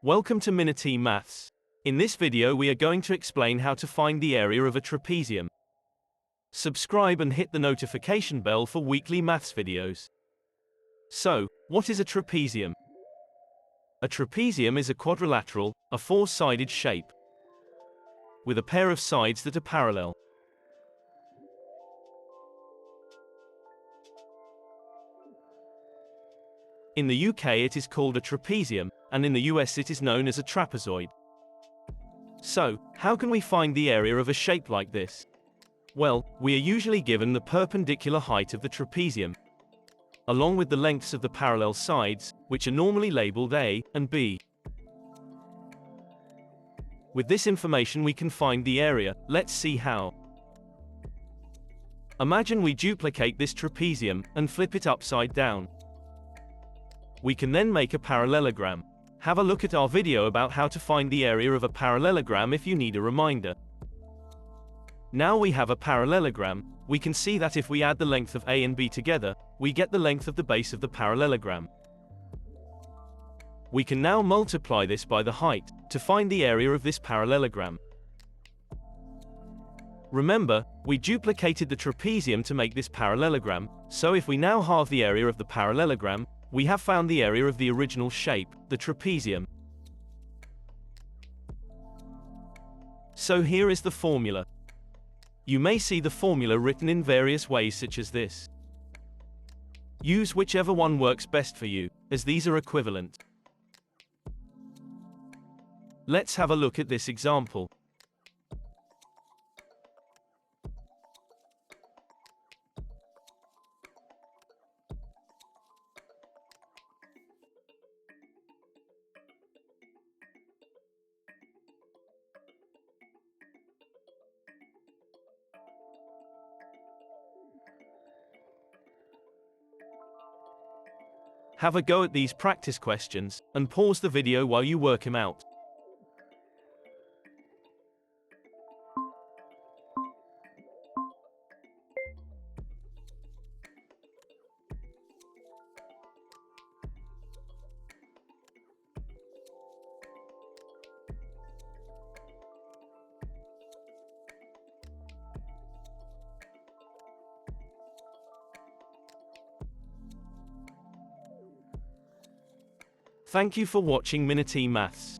Welcome to Minity Maths. In this video we are going to explain how to find the area of a trapezium. Subscribe and hit the notification bell for weekly maths videos. So, what is a trapezium? A trapezium is a quadrilateral, a four-sided shape, with a pair of sides that are parallel. In the UK it is called a trapezium, and in the US it is known as a trapezoid. So, how can we find the area of a shape like this? Well, we are usually given the perpendicular height of the trapezium, along with the lengths of the parallel sides, which are normally labeled A and B. With this information we can find the area. Let's see how. Imagine we duplicate this trapezium and flip it upside down. We can then make a parallelogram. Have a look at our video about how to find the area of a parallelogram if you need a reminder. Now we have a parallelogram. We can see that if we add the length of A and B together, we get the length of the base of the parallelogram. We can now multiply this by the height to find the area of this parallelogram. Remember, we duplicated the trapezium to make this parallelogram, so if we now halve the area of the parallelogram, we have found the area of the original shape, the trapezium. So here is the formula. You may see the formula written in various ways such as this. Use whichever one works best for you, as these are equivalent. Let's have a look at this example. Have a go at these practice questions, and pause the video while you work them out. Thank you for watching Minity Maths.